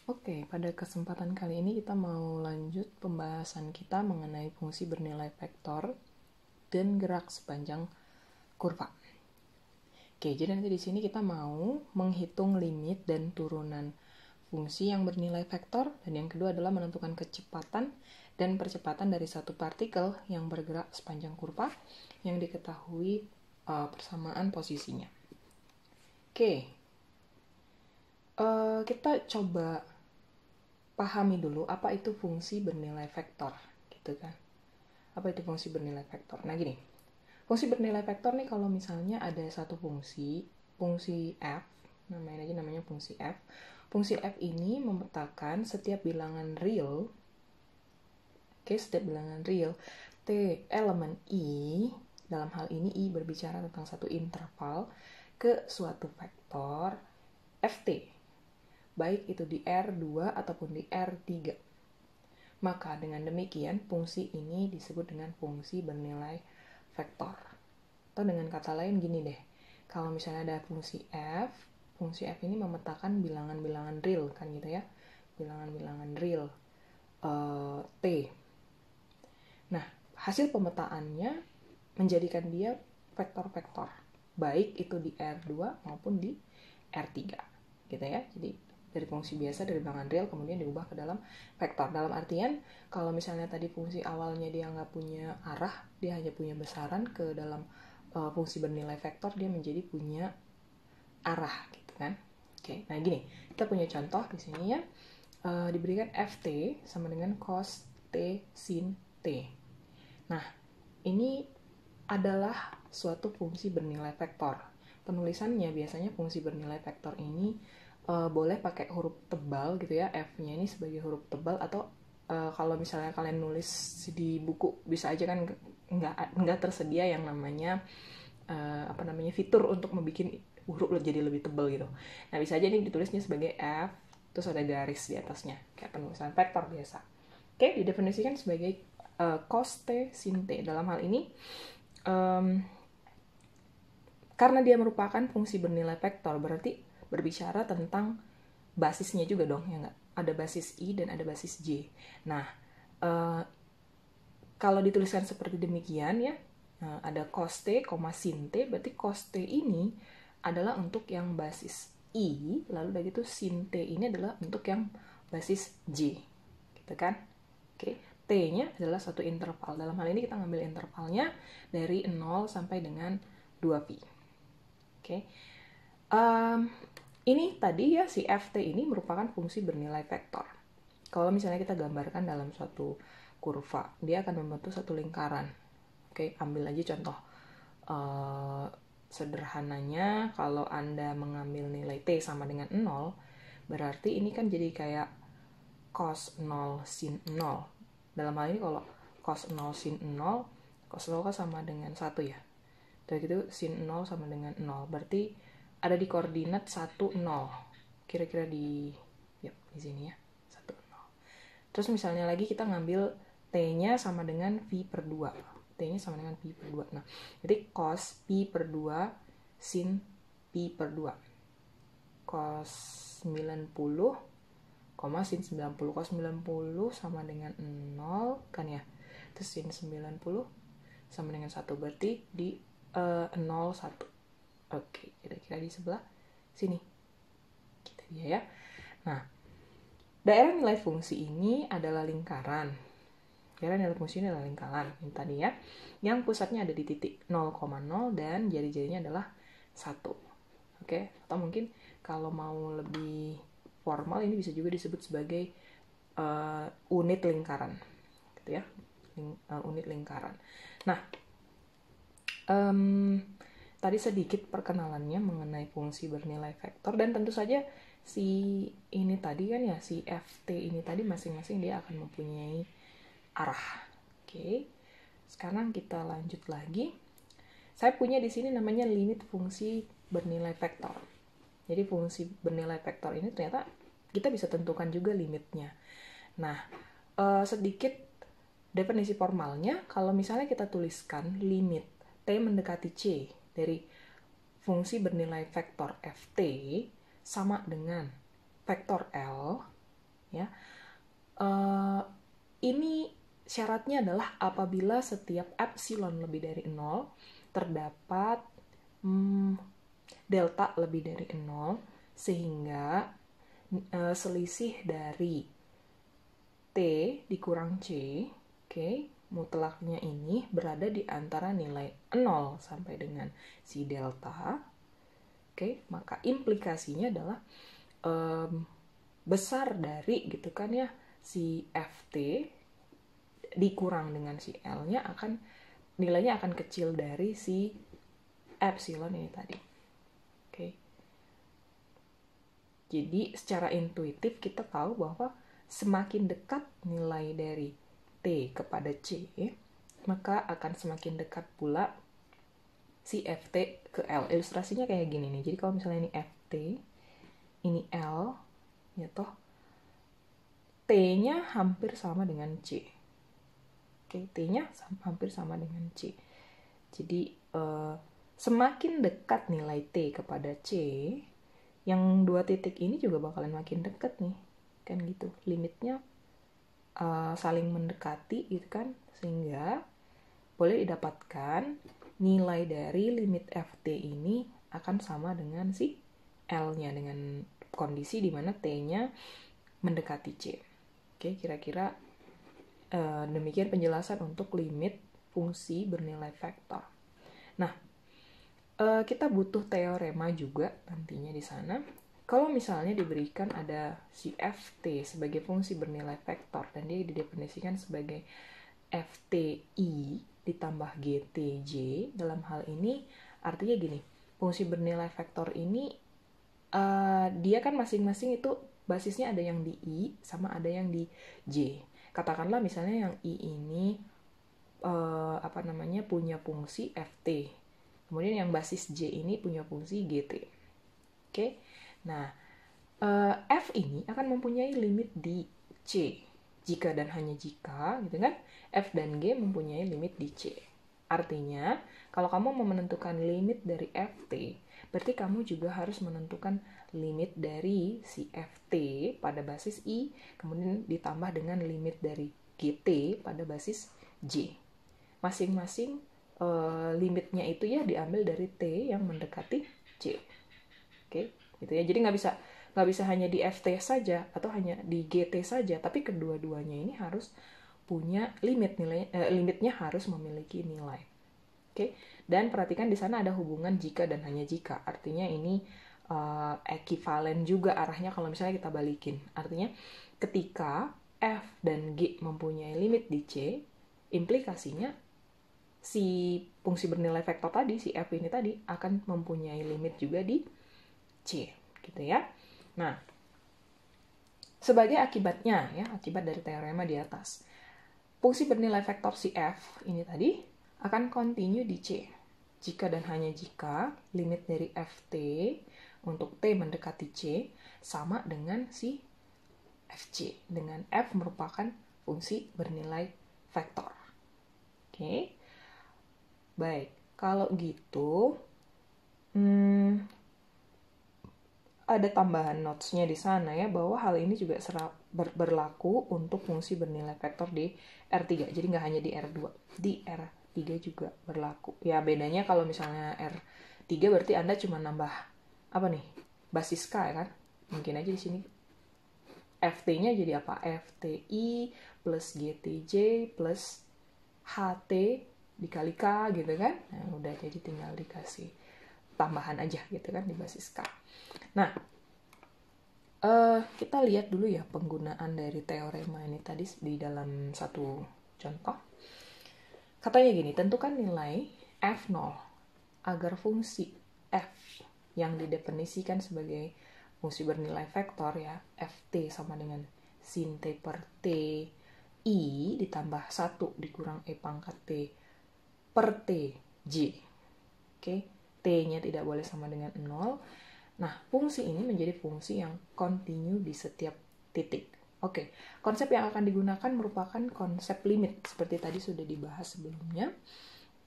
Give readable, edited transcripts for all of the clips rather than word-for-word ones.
Oke, pada kesempatan kali ini kita mau lanjut pembahasan kita mengenai fungsi bernilai vektor dan gerak sepanjang kurva. Oke, jadi nanti di sini kita mau menghitung limit dan turunan fungsi yang bernilai vektor, dan yang kedua adalah menentukan kecepatan dan percepatan dari satu partikel yang bergerak sepanjang kurva yang diketahui persamaan posisinya. Oke, kita coba pahami dulu apa itu fungsi bernilai vektor, gitu kan? Apa itu fungsi bernilai vektor? Nah gini, fungsi bernilai vektor nih kalau misalnya ada satu fungsi f, namanya fungsi f. Fungsi f ini memetakan setiap bilangan real, setiap bilangan real t elemen i, dalam hal ini i berbicara tentang satu interval ke suatu vektor ft, baik itu di R2 ataupun di R3. Maka dengan demikian fungsi ini disebut dengan fungsi bernilai vektor. Atau dengan kata lain gini deh, kalau misalnya ada fungsi f ini memetakan bilangan-bilangan real kan gitu ya, bilangan-bilangan real t. Nah, hasil pemetaannya menjadikan dia vektor-vektor, baik itu di R2 maupun di R3 gitu ya. Jadi dari fungsi biasa, dari bilangan real kemudian diubah ke dalam vektor. Dalam artian kalau misalnya tadi fungsi awalnya dia nggak punya arah, dia hanya punya besaran, ke dalam fungsi bernilai vektor dia menjadi punya arah gitu kan. Oke, nah gini, kita punya contoh di sini ya. Diberikan ft sama dengan cos t sin t. Nah, ini adalah suatu fungsi bernilai vektor. Penulisannya biasanya fungsi bernilai vektor ini boleh pakai huruf tebal gitu ya, F-nya ini sebagai huruf tebal, atau kalau misalnya kalian nulis di buku bisa aja kan, nggak tersedia yang namanya fitur untuk membuat huruf jadi lebih tebal gitu. Nah bisa aja ini ditulisnya sebagai F, terus ada garis di atasnya kayak penulisan vektor biasa. Oke, didefinisikan sebagai cos t sin t. Dalam hal ini karena dia merupakan fungsi bernilai vektor, berarti berbicara tentang basisnya juga dong, ya nggak? Ada basis i dan ada basis j. Nah, kalau dituliskan seperti demikian ya, ada cos t, sin t, berarti cos t ini adalah untuk yang basis i, lalu dari itu sin t ini adalah untuk yang basis j, gitu kan? Oke, t-nya adalah satu interval. Dalam hal ini kita ngambil intervalnya dari 0 sampai dengan 2pi. Oke. Ini tadi ya, si ft ini merupakan fungsi bernilai vektor. Kalau misalnya kita gambarkan dalam suatu kurva, dia akan membentuk satu lingkaran. Oke, ambil aja contoh sederhananya, kalau Anda mengambil nilai t sama dengan 0, berarti ini kan jadi kayak cos 0 sin 0. Dalam hal ini kalau cos 0 sin 0, cos 0 kan sama dengan 1 ya. Dan gitu sin 0 sama dengan 0. Berarti ada di koordinat 1, 0. Kira-kira di sini ya. 1, 0. Terus misalnya lagi kita ngambil T-nya sama dengan pi per 2. T-nya sama dengan pi per 2. Nah, jadi cos pi per 2 sin pi per 2. Cos 90, sin 90. Cos 90 sama dengan 0 kan ya. Terus sin 90 sama dengan 1. Berarti di 0, 1. Oke, kira-kira di sebelah sini. Gitu dia ya. Nah, daerah nilai fungsi ini adalah lingkaran. Daerah nilai fungsi ini adalah lingkaran. Ini tadi ya. Yang pusatnya ada di titik 0,0 dan jari-jarinya adalah 1. Oke, atau mungkin kalau mau lebih formal ini bisa juga disebut sebagai unit lingkaran. Gitu ya. Unit lingkaran. Nah, tadi sedikit perkenalannya mengenai fungsi bernilai vektor, dan tentu saja si ini tadi kan ya, si ft ini tadi masing-masing dia akan mempunyai arah. Oke. Sekarang kita lanjut lagi. Saya punya di sini namanya limit fungsi bernilai vektor. Jadi fungsi bernilai vektor ini ternyata kita bisa tentukan juga limitnya. Nah, sedikit definisi formalnya, kalau misalnya kita tuliskan limit t mendekati c dari fungsi bernilai vektor ft sama dengan vektor L, ya. Ini syaratnya adalah apabila setiap epsilon lebih dari 0 terdapat delta lebih dari 0, sehingga selisih dari T dikurang C, oke, mutlaknya ini berada di antara nilai 0 sampai dengan si delta, oke, maka implikasinya adalah besar dari gitu kan ya, si FT dikurang dengan si L-nya nilainya akan kecil dari si epsilon ini tadi. Oke. Jadi secara intuitif kita tahu bahwa semakin dekat nilai dari T kepada C, maka akan semakin dekat pula si FT ke L. Ilustrasinya kayak gini nih. Jadi kalau misalnya ini FT, ini L, ya toh T-nya hampir sama dengan C. Oke, T-nya hampir sama dengan C. Jadi semakin dekat nilai T kepada C, yang dua titik ini juga bakalan makin dekat nih, kan gitu. Limitnya saling mendekati gitu kan, sehingga boleh didapatkan nilai dari limit FT ini akan sama dengan si L-nya, dengan kondisi di mana T-nya mendekati C. Oke, kira-kira demikian penjelasan untuk limit fungsi bernilai vektor. Nah, kita butuh teorema juga nantinya di sana. Kalau misalnya diberikan ada si FT sebagai fungsi bernilai vektor dan dia didefinisikan sebagai FTI ditambah GTJ, dalam hal ini artinya gini, fungsi bernilai vektor ini dia kan masing-masing itu basisnya ada yang di I sama ada yang di J. Katakanlah misalnya yang I ini punya fungsi FT. Kemudian yang basis J ini punya fungsi GT. Oke. Nah, F ini akan mempunyai limit di C. Jika dan hanya jika, gitu kan? F dan G mempunyai limit di C. Artinya, kalau kamu mau menentukan limit dari FT, berarti kamu juga harus menentukan limit dari si FT pada basis I, kemudian ditambah dengan limit dari GT pada basis J. Masing-masing limitnya itu ya diambil dari T yang mendekati C. Oke, gitu ya. Jadi nggak bisa hanya di FT saja atau hanya di GT saja, tapi kedua-duanya ini harus punya limitnya harus memiliki nilai. Oke, dan perhatikan di sana ada hubungan jika dan hanya jika. Artinya ini ekivalen juga arahnya kalau misalnya kita balikin. Artinya ketika F dan G mempunyai limit di C, implikasinya si fungsi bernilai vektor tadi, si F ini tadi, akan mempunyai limit juga di C, gitu ya. Nah, sebagai akibatnya, ya, akibat dari teorema di atas, fungsi bernilai vektor si F ini tadi akan continue di C. Jika dan hanya jika limit dari Ft untuk T mendekati C sama dengan si Fc, dengan F merupakan fungsi bernilai vektor. Oke. Baik, kalau gitu ada tambahan notes-nya di sana ya, bahwa hal ini juga berlaku untuk fungsi bernilai vektor di R3. Jadi nggak hanya di R2, di R3 juga berlaku. Ya bedanya kalau misalnya R3 berarti Anda cuma nambah apa nih? Basis K ya kan? Mungkin aja di sini FT-nya jadi apa? FTI plus GTJ plus HT dikali K gitu kan. Nah, udah jadi tinggal dikasih tambahan aja gitu kan di basis K. Nah, kita lihat dulu ya penggunaan dari teorema ini tadi di dalam satu contoh. Katanya gini, tentukan nilai F0 agar fungsi F yang didefinisikan sebagai fungsi bernilai vektor ya, Ft sama dengan sin T per T I ditambah 1 dikurang E pangkat T per T J. Oke, T-nya tidak boleh sama dengan 0. Nah, fungsi ini menjadi fungsi yang continue di setiap titik. Oke, konsep yang akan digunakan merupakan konsep limit, seperti tadi sudah dibahas sebelumnya.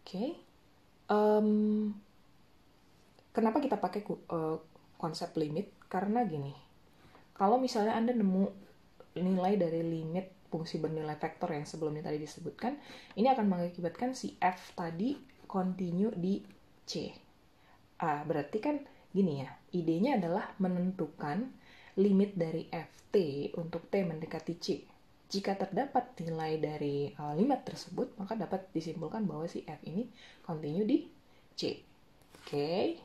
Oke, kenapa kita pakai konsep limit? Karena gini, kalau misalnya Anda nemu nilai dari limit fungsi bernilai vektor yang sebelumnya tadi disebutkan, ini akan mengakibatkan si f tadi continue di C. Berarti kan gini ya, idenya adalah menentukan limit dari ft untuk t mendekati C. Jika terdapat nilai dari limit tersebut, maka dapat disimpulkan bahwa si f ini continue di C. Oke.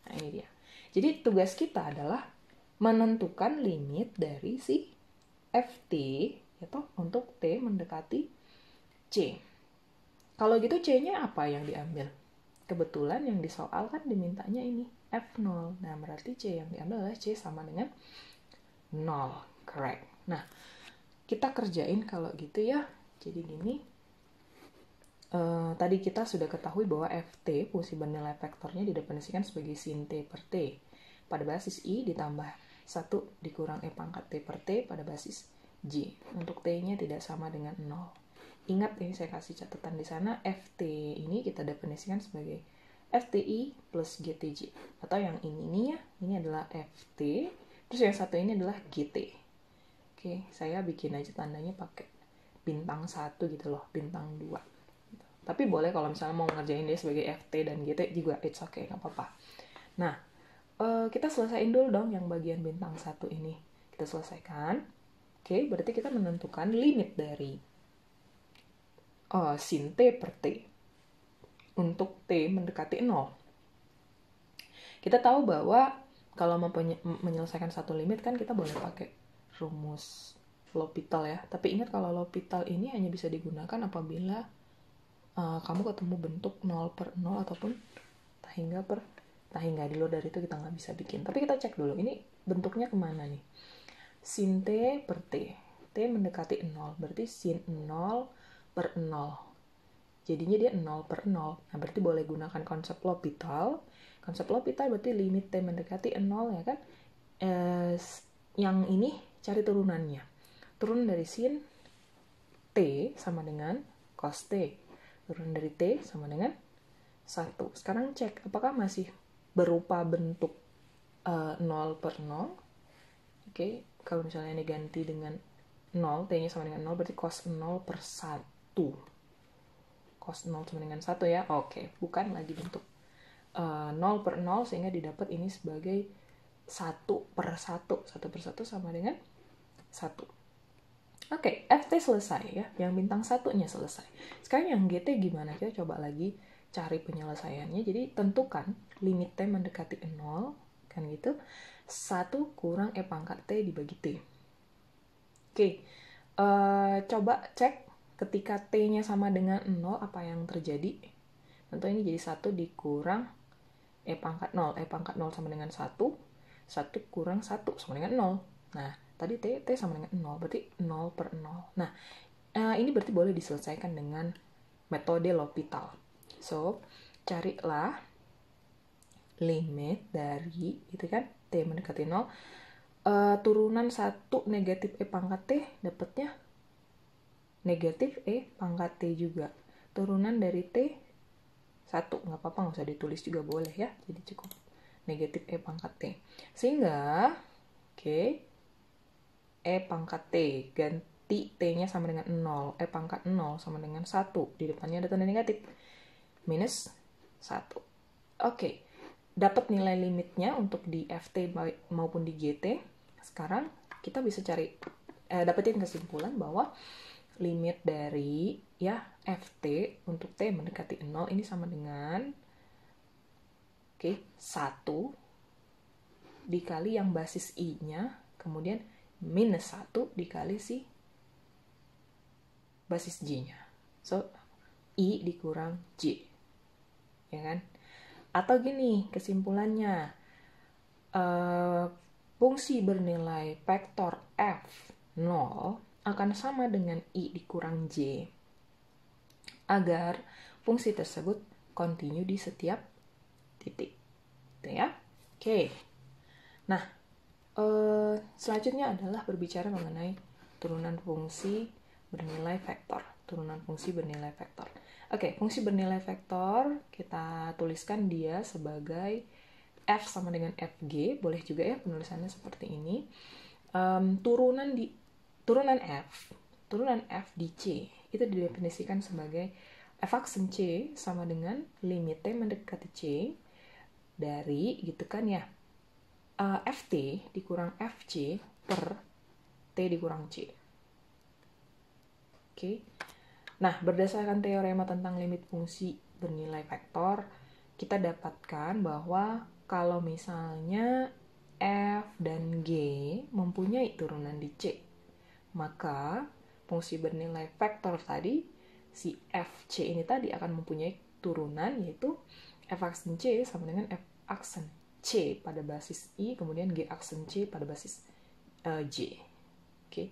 Nah, ini dia. Jadi tugas kita adalah menentukan limit dari si ft yaitu untuk t mendekati C. Kalau gitu C-nya apa yang diambil? Kebetulan yang di soal kan dimintanya ini F0. Nah, berarti C yang diambil adalah C sama dengan 0. Correct. Nah, kita kerjain kalau gitu ya. Jadi gini. Tadi kita sudah ketahui bahwa Ft, fungsi bernilai vektornya didefinisikan sebagai sin T per T pada basis I ditambah 1 dikurang E pangkat T per T pada basis J. Untuk T-nya tidak sama dengan 0. Ingat ini saya kasih catatan di sana, Ft ini kita definisikan sebagai Fti plus Gtj. Atau yang ini ya, ini adalah Ft, terus yang satu ini adalah Gt. Oke, saya bikin aja tandanya pakai bintang 1 gitu loh, bintang 2. Tapi boleh kalau misalnya mau ngerjain dia sebagai Ft dan Gt juga, it's okay, nggak apa-apa. Nah, kita selesaiin dulu dong yang bagian bintang 1 ini. Kita selesaikan. Oke, berarti kita menentukan limit dari sin T per T untuk T mendekati 0. Kita tahu bahwa kalau mau menyelesaikan satu limit kan kita boleh pakai rumus L'Hopital ya. Tapi ingat kalau L'Hopital ini hanya bisa digunakan apabila kamu ketemu bentuk 0 per 0 ataupun tak hingga. Di luar dari itu kita nggak bisa bikin. Tapi kita cek dulu, ini bentuknya kemana nih? Sin T per T. T mendekati 0, berarti sin 0 per 0. Jadinya dia 0 per 0. Nah, berarti boleh gunakan konsep L'Hopital. Konsep L'Hopital berarti limit T mendekati 0 ya kan? Yang ini cari turunannya. Turun dari sin T sama dengan cos T. Turun dari T sama dengan 1. Sekarang cek apakah masih berupa bentuk 0 per 0. Oke, kalau misalnya ini ganti dengan 0, T-nya sama dengan 0, berarti cos 0 per 1. Cos 0 sama dengan 1 ya. Oke, bukan lagi bentuk 0 per 0, sehingga didapat ini sebagai 1 per 1. 1 per 1 sama dengan 1. Oke, Ft selesai ya. Yang bintang 1-nya selesai. Sekarang yang Gt gimana? Kita coba lagi cari penyelesaiannya. Jadi tentukan limit T mendekati 0. Kan gitu. 1 kurang E pangkat T dibagi T. Oke. Coba cek ketika T-nya sama dengan 0 apa yang terjadi. Tentu ini jadi 1 dikurang E pangkat 0. E pangkat 0 sama dengan 1. 1 kurang 1 sama dengan 0. Nah, tadi T sama dengan 0, berarti 0 per 0. Nah, ini berarti boleh diselesaikan dengan metode L'Hopital. So, carilah limit dari, itu kan, T mendekati 0. Turunan 1 negatif E pangkat T, dapatnya negatif E pangkat T juga. Turunan dari T, 1. Nggak apa-apa, nggak usah ditulis juga boleh ya. Jadi cukup negatif E pangkat T. Sehingga, oke, E pangkat T, ganti T-nya sama dengan 0, E pangkat 0 sama dengan 1, di depannya ada tanda negatif, minus 1. Oke, dapat nilai limitnya untuk di Ft maupun di Gt. Sekarang kita bisa cari, dapetin kesimpulan bahwa limit dari ya Ft untuk T mendekati 0 ini sama dengan 1 dikali yang basis I-nya, kemudian minus 1 dikali si basis J-nya. So, I dikurang J. Ya kan? Atau gini, kesimpulannya. Fungsi bernilai vektor F0 akan sama dengan I dikurang J. Agar fungsi tersebut continue di setiap titik. Gitu ya? Oke. Nah, selanjutnya adalah berbicara mengenai turunan fungsi bernilai vektor. Turunan fungsi bernilai vektor. Oke, fungsi bernilai vektor kita tuliskan dia sebagai F sama dengan Fg. Boleh juga ya penulisannya seperti ini. turunan F di C itu didefinisikan sebagai f aksen C sama dengan limit T mendekati C dari gitu kan ya Ft dikurang Fc per T dikurang C. Oke. Nah, berdasarkan teorema tentang limit fungsi bernilai vektor, kita dapatkan bahwa kalau misalnya F dan G mempunyai turunan di C, maka fungsi bernilai vektor tadi, si Fc ini tadi akan mempunyai turunan, yaitu F aksen C sama dengan F aksen C pada basis I, kemudian G aksen C pada basis J. Oke.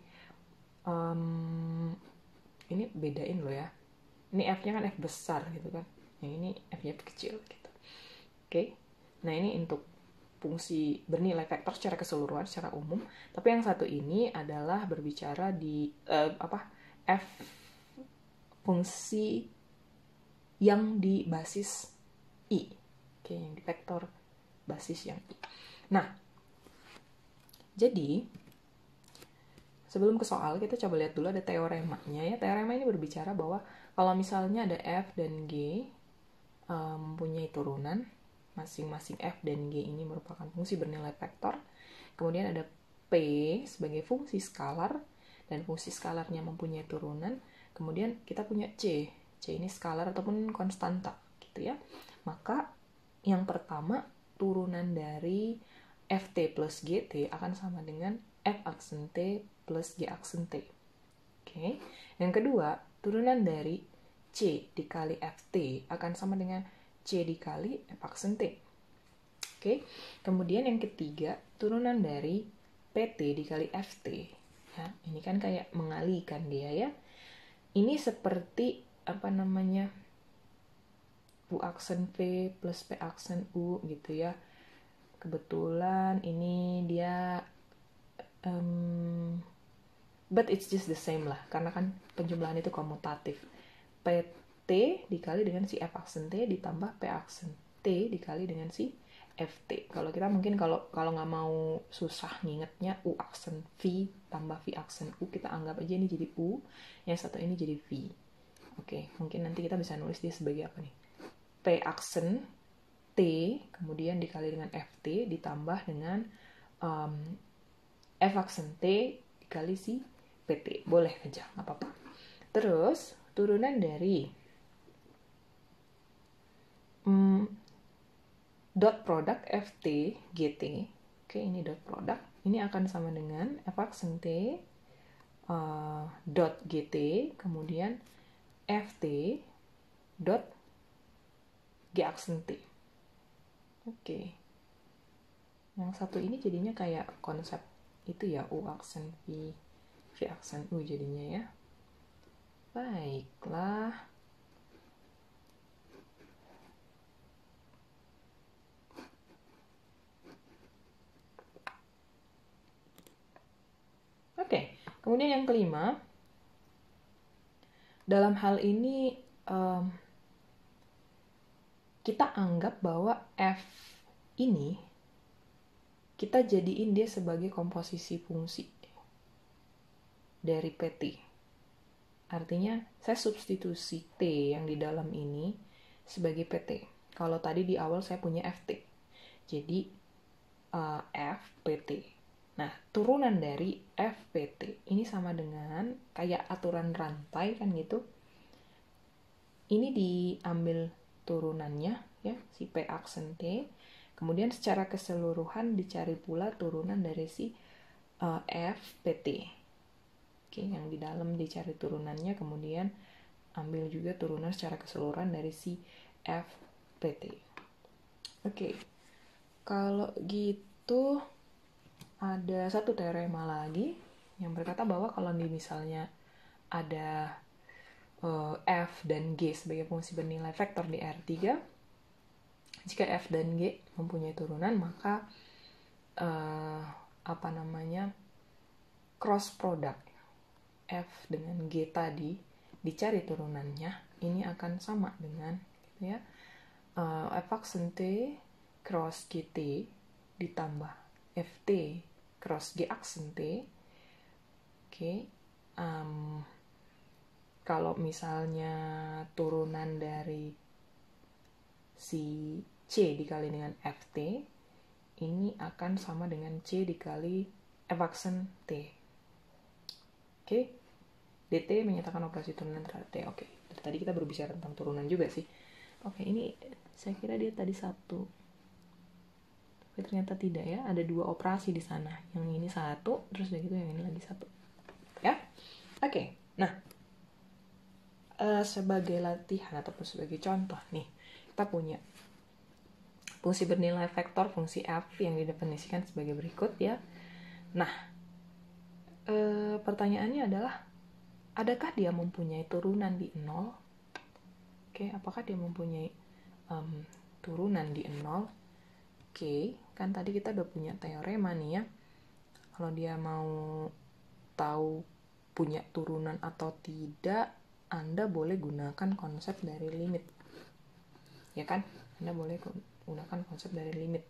Ini bedain loh ya. Ini F-nya kan F besar gitu kan. Yang ini F-nya kecil gitu. Oke. Nah, ini untuk fungsi bernilai vektor secara keseluruhan, secara umum. Tapi yang satu ini adalah berbicara di F fungsi yang di basis I. Oke, yang di vektor basis yang I. Nah, jadi sebelum ke soal, kita coba lihat dulu ada teoremanya ya. Teorema ini berbicara bahwa kalau misalnya ada F dan G mempunyai turunan, masing-masing F dan G ini merupakan fungsi bernilai vektor. Kemudian ada P sebagai fungsi skalar, dan fungsi skalarnya mempunyai turunan. Kemudian kita punya C. C ini skalar ataupun konstanta gitu ya. Maka yang pertama, turunan dari Ft plus Gt akan sama dengan F aksen T plus G aksen T. Oke. Yang kedua, turunan dari C dikali Ft akan sama dengan C dikali F aksen T. Oke. Kemudian yang ketiga, turunan dari Pt dikali Ft. Ya, ini kan kayak mengalihkan dia ya. Ini seperti U aksen V plus P aksen U gitu ya. Kebetulan ini dia but it's just the same lah, karena kan penjumlahan itu komutatif. PT dikali dengan si F aksen T ditambah P aksen T dikali dengan si FT. Kalau kita mungkin kalau nggak mau susah ngingetnya U aksen V tambah V aksen U, kita anggap aja ini jadi U, yang satu ini jadi V. Oke, mungkin nanti kita bisa nulis dia sebagai apa nih? P aksen T kemudian dikali dengan FT ditambah dengan F aksen T dikali si PT. Boleh aja, nggak apa-apa. Terus, turunan dari dot product FT GT. Oke, ini dot product. Ini akan sama dengan F aksen T dot GT kemudian FT dot G aksen T. Oke. Yang satu ini jadinya kayak konsep itu ya, U aksen V, V aksen U jadinya ya. Baiklah. Oke, kemudian yang kelima, dalam hal ini kita anggap bahwa F ini kita jadiin dia sebagai komposisi fungsi dari PT. Artinya saya substitusi T yang di dalam ini sebagai PT. Kalau tadi di awal saya punya FT. Jadi F PT. Nah, turunan dari FPT ini sama dengan kayak aturan rantai kan gitu. Ini diambil turunannya ya, si P aksen T. Kemudian secara keseluruhan dicari pula turunan dari si FPT. Oke, yang di dalam dicari turunannya, kemudian ambil juga turunan secara keseluruhan dari si FPT. Oke, kalau gitu ada satu teorema lagi yang berkata bahwa kalau misalnya ada F dan G sebagai fungsi bernilai vektor di R3, jika F dan G mempunyai turunan, maka cross product F dengan G tadi dicari turunannya, ini akan sama dengan gitu ya, F aksen T cross GT ditambah FT cross G aksen T. Oke. Kalau misalnya turunan dari si C dikali dengan FT, ini akan sama dengan C dikali F aksen T. Oke. DT menyatakan operasi turunan terhadap T. Oke. Dari tadi kita berbicara tentang turunan juga sih. Oke, ini saya kira dia tadi 1. Tapi ternyata tidak ya. Ada 2 operasi di sana. Yang ini 1, terus udah gitu yang ini lagi 1. Ya. Oke. Nah, sebagai latihan ataupun sebagai contoh nih, kita punya fungsi bernilai vektor fungsi f yang didefinisikan sebagai berikut ya. Nah, pertanyaannya adalah, adakah dia mempunyai turunan di 0? Oke, apakah dia mempunyai turunan di 0? Oke, kan tadi kita udah punya teorema nih ya. Kalau dia mau tahu punya turunan atau tidak, Anda boleh gunakan konsep dari limit. Ya kan? Anda boleh gunakan konsep dari limit.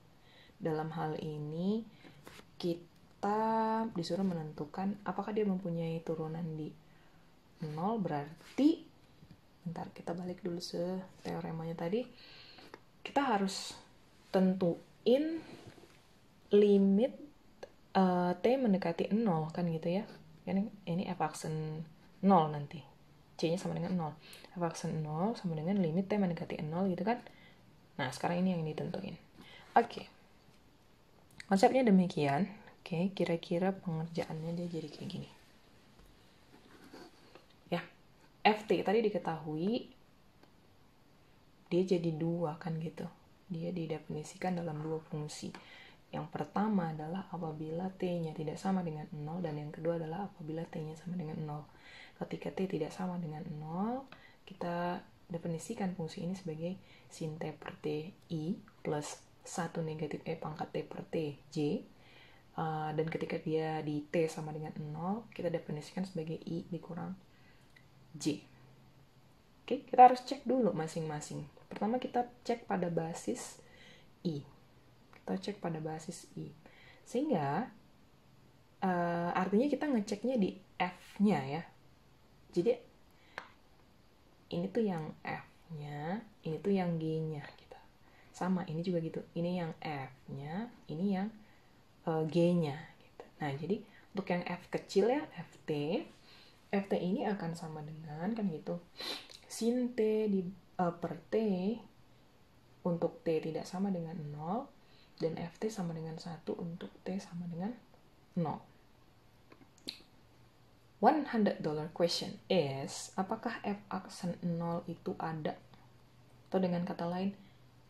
Dalam hal ini, kita disuruh menentukan apakah dia mempunyai turunan di 0, berarti, bentar kita balik dulu se teoremanya tadi. Kita harus tentuin limit T mendekati 0 kan gitu ya. Ini F aksen 0 nanti. C-nya sama dengan 0. F aksen 0 sama dengan limit T mendekati 0 gitu kan. Nah, sekarang ini yang ditentuin. Oke. Konsepnya demikian. Oke, kira-kira pengerjaannya dia jadi kayak gini. Ya. FT tadi diketahui dia jadi 2 kan gitu. Dia didefinisikan dalam 2 fungsi. Yang pertama adalah apabila T-nya tidak sama dengan 0, dan yang kedua adalah apabila T-nya sama dengan 0. Ketika T tidak sama dengan 0, kita definisikan fungsi ini sebagai sin T per T I plus 1 negatif E pangkat T per T J. Dan ketika dia di T sama dengan 0, kita definisikan sebagai I dikurang J. Oke, kita harus cek dulu masing-masing. Pertama kita cek pada basis I. Kita cek pada basis I. Sehingga artinya kita ngeceknya di F-nya ya. Jadi ini tuh yang F-nya, ini tuh yang G-nya gitu. Sama, ini juga gitu. Ini yang F-nya, ini yang G-nya gitu. Nah, jadi untuk yang F kecil ya, FT ini akan sama dengan kan gitu. Sin T per T untuk T tidak sama dengan 0, dan FT sama dengan 1 untuk T sama dengan 0. $100 question is, apakah F aksen 0 itu ada? Atau dengan kata lain,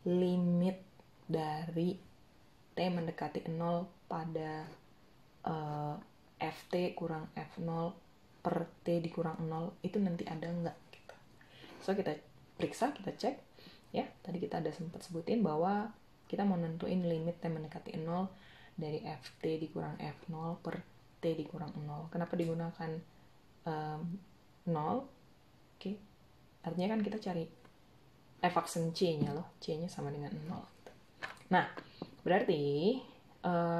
limit dari T mendekati 0 pada FT kurang F0 per T dikurang 0 itu nanti ada nggak? Gitu. So, kita periksa, kita cek. Ya, tadi kita ada sempat sebutin bahwa kita mau nentuin limit T mendekati 0 dari FT dikurang F0 per T dikurang 0. Kenapa digunakan 0? Oke. Artinya kan kita cari F aksen C-nya loh. C-nya sama dengan 0. Nah, berarti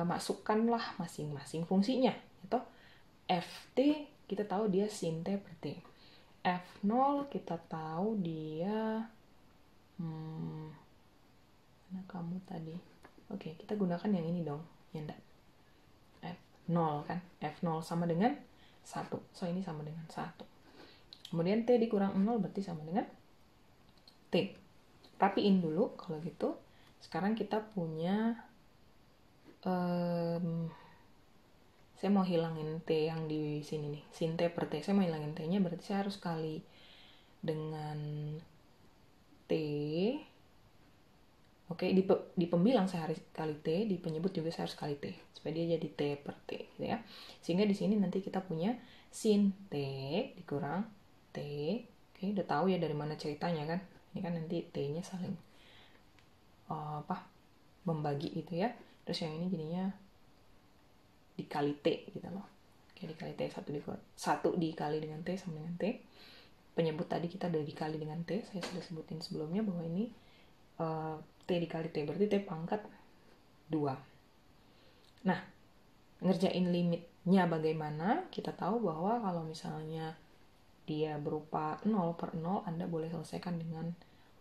masukkanlah masing-masing fungsinya. Atau FT kita tahu dia sin T per T. F0 kita tahu dia mana kamu tadi? Oke, kita gunakan yang ini dong. Ya enggak. F0 kan. F0 sama dengan 1. So, ini sama dengan 1. Kemudian T dikurang 0 berarti sama dengan T. Rapiin dulu kalau gitu. Sekarang kita punya saya mau hilangin T yang di sini nih. Sin T per T. Saya mau hilangin T-nya, berarti saya harus kali dengan T. Oke, di pembilang saya harus kali T, di penyebut juga saya harus kali T, supaya dia jadi T per T, gitu ya. Sehingga di sini nanti kita punya sin T dikurang T. Oke, udah tahu ya dari mana ceritanya kan. Ini kan nanti T-nya saling membagi gitu ya. Terus yang ini jadinya dikali T gitu loh. Oke, dikali T, 1 dikali dengan T sama dengan T. Penyebut tadi kita udah dikali dengan T, saya sudah sebutin sebelumnya bahwa ini T dikali T, berarti T pangkat 2. Nah, ngerjain limitnya bagaimana? Kita tahu bahwa kalau misalnya dia berupa 0 per 0, Anda boleh selesaikan dengan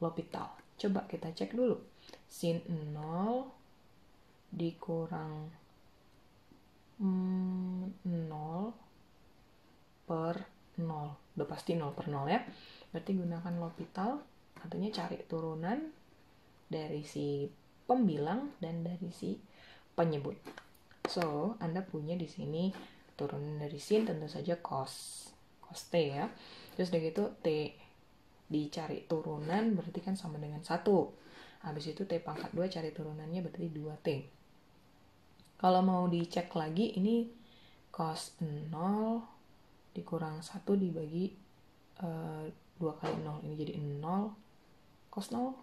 L'Hopital. Coba kita cek dulu. Sin 0 dikurang 0 per 0. Udah pasti 0 per 0 ya. Berarti gunakan L'Hopital, artinya cari turunan dari si pembilang dan dari si penyebut. So, Anda punya di sini turunan dari sin tentu saja cos T ya. Terus udah gitu T dicari turunan berarti kan sama dengan 1. Habis itu T pangkat 2 cari turunannya berarti 2T. Kalau mau dicek lagi ini cos 0 dikurang 1 dibagi 2 kali 0. Ini jadi 0. Cos 0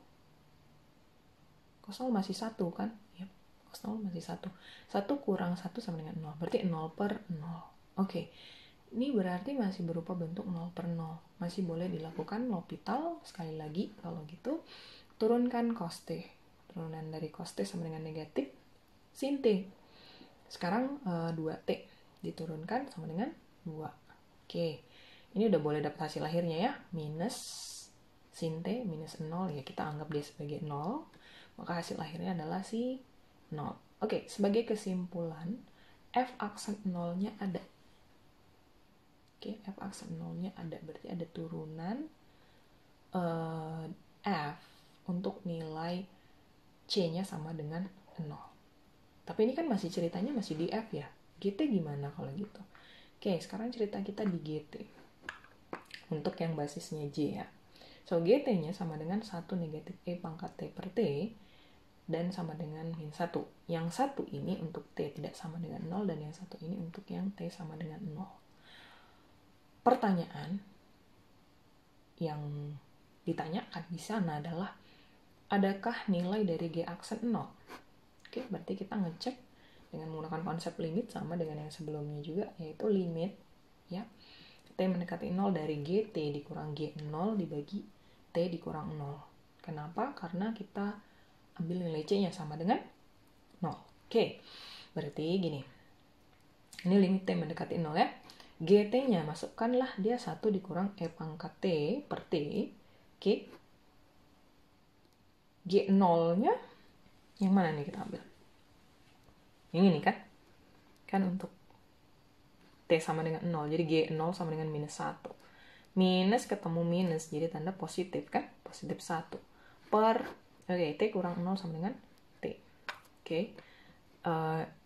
masih 1 kan? Yep. Cos 0 masih 1. 1 kurang 1 sama dengan 0. Berarti 0 per 0. Oke. Ini berarti masih berupa bentuk 0 per 0. Masih boleh dilakukan L'Hopital. Sekali lagi, kalau gitu, turunkan cos T. Turunan dari cos T sama dengan negatif sin T. Sekarang 2T diturunkan sama dengan 2. Oke. Ini udah boleh dapat hasil akhirnya ya. Minus sin T minus 0. Ya kita anggap dia sebagai 0. Maka hasil akhirnya adalah si 0. Oke, sebagai kesimpulan, F aksen 0-nya ada. Oke, F aksen 0-nya ada. Berarti ada turunan F untuk nilai C-nya sama dengan 0. Tapi ini kan masih ceritanya masih di F ya. GT gimana kalau gitu? Oke, sekarang cerita kita di GT. Untuk yang basisnya J ya. So, GT-nya sama dengan 1 negatif E pangkat T per T. Dan sama dengan min 1. Yang satu ini untuk T tidak sama dengan 0. Dan yang satu ini untuk yang T sama dengan 0. Pertanyaan yang ditanyakan di sana adalah, adakah nilai dari G aksen 0? Oke, berarti kita ngecek dengan menggunakan konsep limit sama dengan yang sebelumnya juga, yaitu limit ya. T mendekati 0 dari GT dikurang G0 dibagi T dikurang 0. Kenapa? Karena kita ambil nilai C-nya sama dengan 0. Oke, berarti gini. Ini limit T mendekati 0 ya. GT-nya masukkanlah dia 1 dikurang E pangkat T per T. Oke. G0-nya yang mana nih kita ambil? Yang ini kan? Kan untuk T sama dengan 0. Jadi G0 sama dengan minus 1. Minus ketemu minus. Jadi tanda positif kan? Positif 1. Per, oke, T kurang 0 sama dengan T. Oke.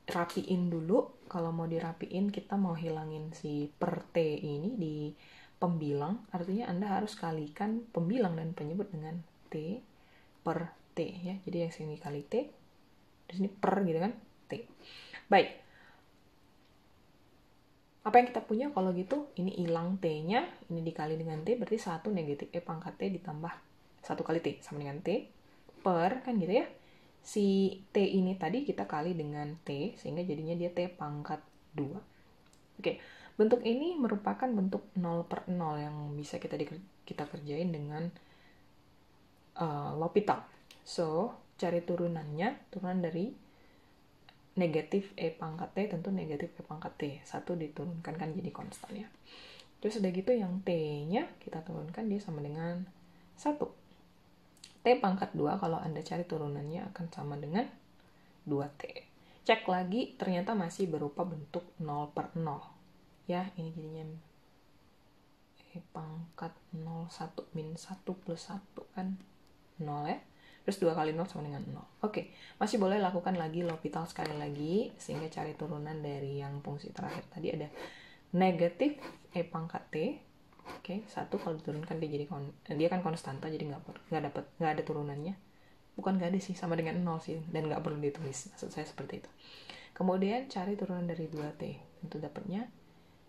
Rapiin dulu. Kalau mau dirapiin, kita mau hilangin si per T ini di pembilang. Artinya Anda harus kalikan pembilang dan penyebut dengan T per T ya. Jadi yang sini kali T. Di sini per gitu kan? T. Baik. Apa yang kita punya kalau gitu? Ini hilang T-nya, ini dikali dengan T, berarti 1 negatif E pangkat T ditambah 1 kali T sama dengan T per, kan gitu ya. Si T ini tadi kita kali dengan T, sehingga jadinya dia T pangkat 2. Oke, bentuk ini merupakan bentuk 0 per 0 yang bisa kita kerjain dengan L'Hopital. So, cari turunannya, turunan dari negatif E pangkat T, tentu negatif E pangkat T. 1 diturunkan kan jadi konstan ya. Terus udah gitu yang T-nya kita turunkan, dia sama dengan 1. T pangkat 2 kalau Anda cari turunannya akan sama dengan 2T. Cek lagi, ternyata masih berupa bentuk 0 per 0. Ya, ini jadinya E pangkat 0, 1 min 1 plus 1 kan 0 ya. Terus 2 kali 0 sama dengan 0. Oke, masih boleh lakukan lagi L'Hopital sekali lagi, sehingga cari turunan dari yang fungsi terakhir tadi ada negatif E pangkat T. Oke, 1 kalau diturunkan dia kan konstanta, jadi nggak ada turunannya. Bukan nggak ada sih, sama dengan 0 sih, dan nggak perlu ditulis. Maksud saya seperti itu. Kemudian cari turunan dari 2T, tentu dapatnya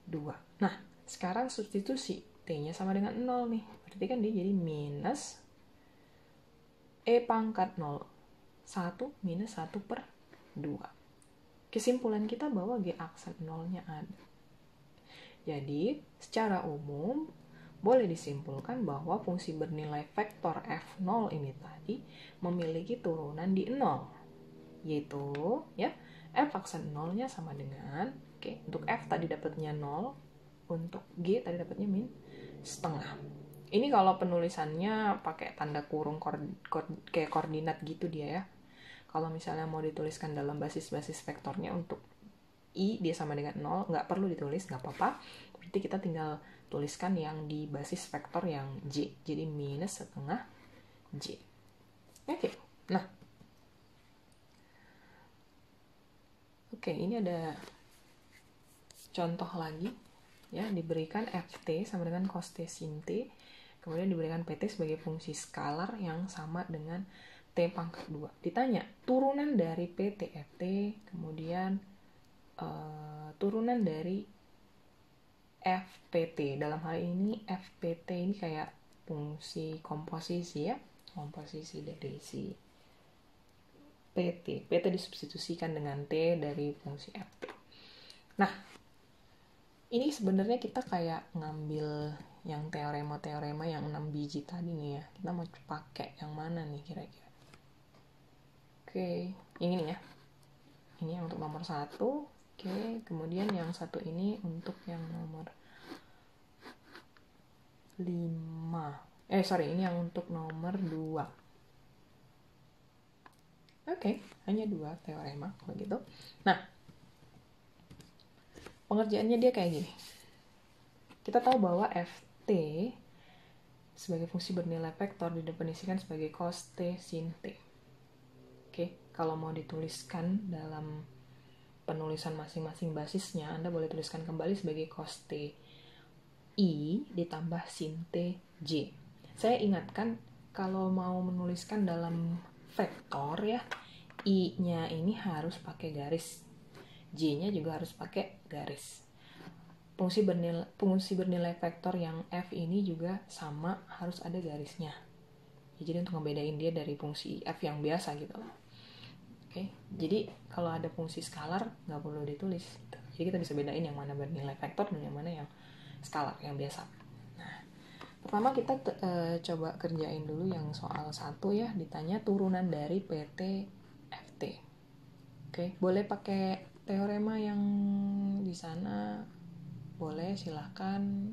2. Nah, sekarang substitusi T-nya sama dengan 0 nih. Berarti kan dia jadi minus E pangkat 0. 1 minus 1 per 2. Kesimpulan kita bahwa G aksen 0-nya ada. Jadi, secara umum, boleh disimpulkan bahwa fungsi bernilai vektor F0 ini tadi memiliki turunan di 0. Yaitu, ya, F aksen 0-nya sama dengan, untuk F tadi dapatnya 0, untuk G tadi dapatnya min setengah. Ini kalau penulisannya pakai tanda kurung kayak koordinat gitu dia ya. Kalau misalnya mau dituliskan dalam basis-basis vektornya untuk I dia sama dengan 0, nggak perlu ditulis, nggak apa-apa. Berarti kita tinggal tuliskan yang di basis vektor yang J. Jadi minus setengah J. Nah. Ini ada contoh lagi. Ya, diberikan Ft sama dengan cos T sin T. Kemudian diberikan Pt sebagai fungsi skalar yang sama dengan T pangkat 2. Ditanya, turunan dari Pt Ft, kemudian turunan dari Fpt. Dalam hal ini Fpt ini kayak fungsi komposisi ya, komposisi dari si Pt disubstitusikan dengan T dari fungsi Ft. Nah, ini sebenarnya kita kayak ngambil yang teorema-teorema yang 6 biji tadi nih ya. Kita mau pakai yang mana nih kira-kira? Yang ini ya. Ini yang untuk nomor 1. Kemudian yang satu ini untuk yang nomor 5. Ini yang untuk nomor 2. Hanya 2 teorema kalau gitu. Nah, pengerjaannya dia kayak gini. Kita tahu bahwa Ft sebagai fungsi bernilai vektor didefinisikan sebagai cos T sin T. Kalau mau dituliskan dalam penulisan masing-masing basisnya, Anda boleh tuliskan kembali sebagai cos T I ditambah sin T J. Saya ingatkan kalau mau menuliskan dalam vektor ya, I-nya ini harus pakai garis, J-nya juga harus pakai garis. Fungsi bernilai vektor yang F ini juga sama, harus ada garisnya. Jadi untuk ngebedain dia dari fungsi F yang biasa gitu. Jadi kalau ada fungsi skalar nggak perlu ditulis gitu. Jadi kita bisa bedain yang mana bernilai vektor dan yang mana yang skalar, yang biasa. Nah, pertama kita coba kerjain dulu yang soal 1 ya. Ditanya turunan dari Pt Ft. Boleh pakai teorema yang di sana, boleh silahkan,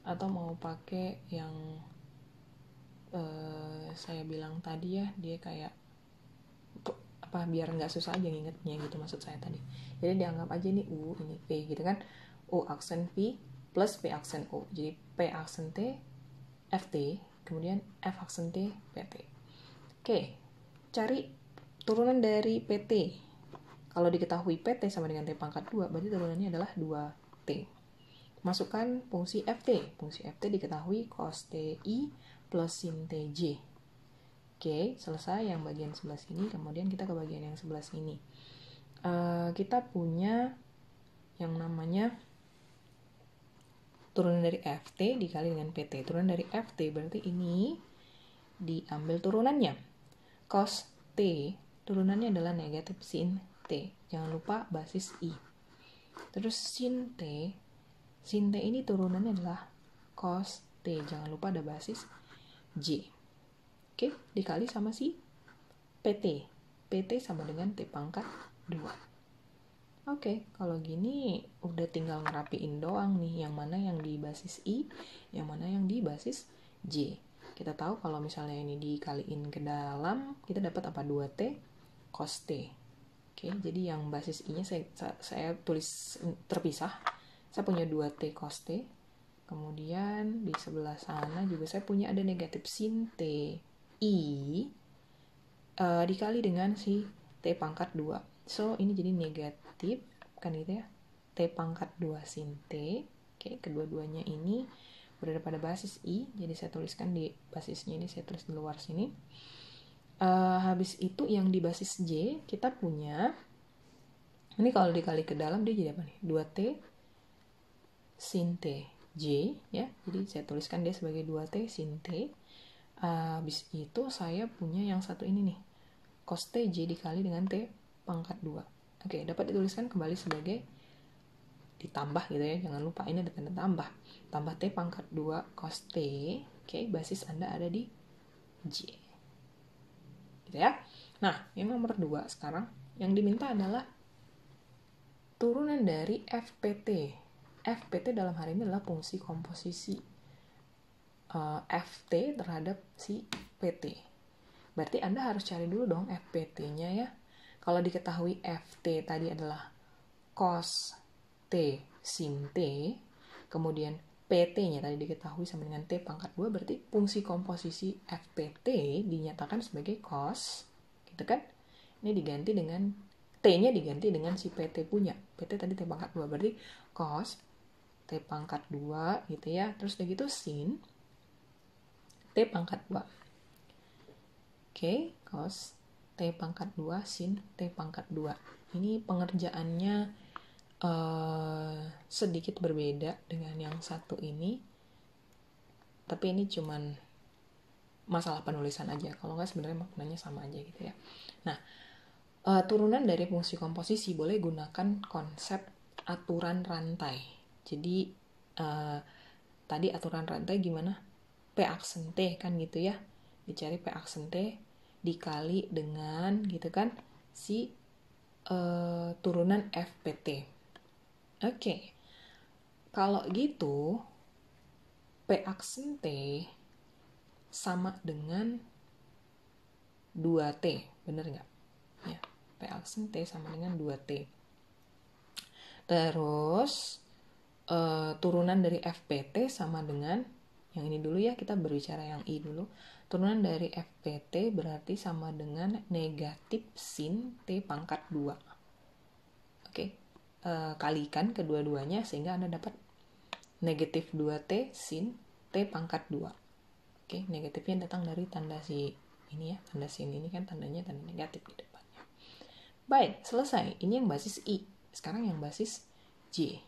atau mau pakai yang saya bilang tadi ya, dia kayak biar nggak susah aja ngingetnya gitu maksud saya tadi. Jadi dianggap aja nih U ini P gitu kan, U aksen P plus P aksen O. Jadi P aksen T Ft, kemudian F aksen T Pt. Cari turunan dari Pt. Kalau diketahui Pt sama dengan T pangkat 2, berarti turunannya adalah 2T. Masukkan fungsi Ft. Fungsi Ft diketahui cos Ti plus sin Tj. Selesai yang bagian sebelah sini. Kemudian kita ke bagian yang sebelah sini. Kita punya yang namanya turunan dari Ft dikali dengan Pt. Turunan dari Ft berarti ini diambil turunannya. Cos T turunannya adalah negatif sin T. Jangan lupa basis I. Terus sin T ini turunannya adalah cos T. Jangan lupa ada basis J. Dikali sama si PT. PT sama dengan T pangkat 2. Kalau gini udah tinggal ngerapiin doang nih, yang mana yang di basis I, yang mana yang di basis J. Kita tahu kalau misalnya ini dikaliin ke dalam, kita dapat apa? 2T cos T. Jadi yang basis I-nya saya tulis terpisah. Saya punya 2T cos T. Kemudian di sebelah sana juga saya punya ada negatif sin T I dikali dengan si T pangkat 2. So, ini jadi negatif, kan gitu ya. T pangkat 2 sin T. Kedua-duanya ini berada pada basis I. Jadi saya tuliskan di basisnya ini, saya tulis di luar sini. Habis itu yang di basis J, kita punya, ini kalau dikali ke dalam, dia jadi apa nih? 2T sin T J, ya. Jadi saya tuliskan dia sebagai 2T sin T. Habis itu saya punya yang satu ini nih, cos Tj dikali dengan T pangkat 2. Dapat dituliskan kembali sebagai ditambah gitu ya, jangan lupa ini ada tanda tambah. Tambah T pangkat 2 cos T. Basis Anda ada di J. Gitu ya. Nah, yang nomor 2 sekarang, yang diminta adalah turunan dari FPT. FPT dalam hal ini adalah fungsi komposisi FT terhadap si PT. Berarti Anda harus cari dulu dong FPT-nya ya. Kalau diketahui FT tadi adalah cos T sin T, kemudian PT-nya tadi diketahui sama dengan T pangkat 2, berarti fungsi komposisi FPT dinyatakan sebagai cos, gitu kan? Ini diganti dengan T-nya diganti dengan si PT punya. PT tadi T pangkat 2, berarti cos T pangkat 2 gitu ya. Terus udah gitu sin T pangkat 2. Oke, cos T pangkat 2 sin T pangkat 2. Ini pengerjaannya sedikit berbeda dengan yang satu ini. Tapi ini cuman masalah penulisan aja. Kalau nggak sebenarnya maknanya sama aja gitu ya. Nah, turunan dari fungsi komposisi boleh gunakan konsep aturan rantai. Jadi tadi aturan rantai gimana? P aksen T kan gitu ya. Dicari P aksen T dikali dengan gitu kan si turunan FPT. Oke. Kalau gitu P aksen T sama dengan 2T, bener nggak? Ya, P aksen T sama dengan 2T. Terus turunan dari FPT sama dengan yang ini dulu ya, kita berbicara yang I dulu. Turunan dari FPT berarti sama dengan negatif sin T pangkat 2. Oke, kalikan kedua-duanya sehingga Anda dapat negatif 2T sin T pangkat 2. Oke, negatifnya datang dari tanda si ini ya, tanda sin ini kan tandanya tanda negatif di depannya. Baik, selesai. Ini yang basis I. Sekarang yang basis J.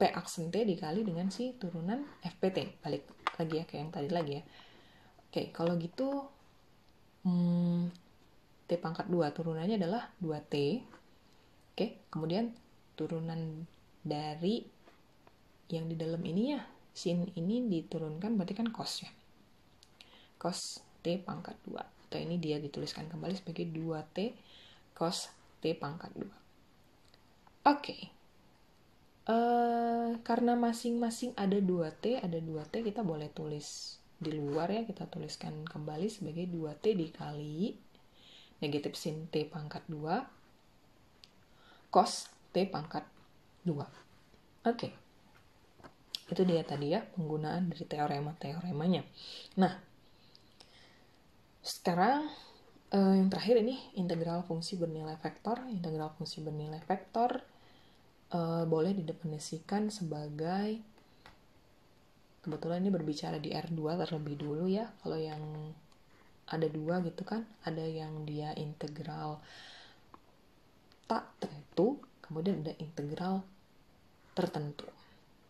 P aksen T dikali dengan si turunan FPT. Balik lagi ya ke yang tadi lagi ya. Oke, kalau gitu T pangkat 2 turunannya adalah 2T. Oke, kemudian turunan dari yang di dalam ini ya, sin ini diturunkan berarti kan cos ya. Cos T pangkat 2. Atau ini dia dituliskan kembali sebagai 2T cos T pangkat 2. Oke. Karena masing-masing ada 2T, kita boleh tulis di luar ya, kita tuliskan kembali sebagai 2T dikali negatif sin T pangkat 2 cos T pangkat 2. Oke. Itu dia tadi ya penggunaan dari teoremanya. Nah, sekarang yang terakhir ini integral fungsi bernilai vektor. Integral fungsi bernilai vektor boleh didefinisikan sebagai, kebetulan ini berbicara di R2 terlebih dulu ya. Kalau yang ada 2 gitu kan, ada yang dia integral tak tentu, kemudian ada integral tertentu.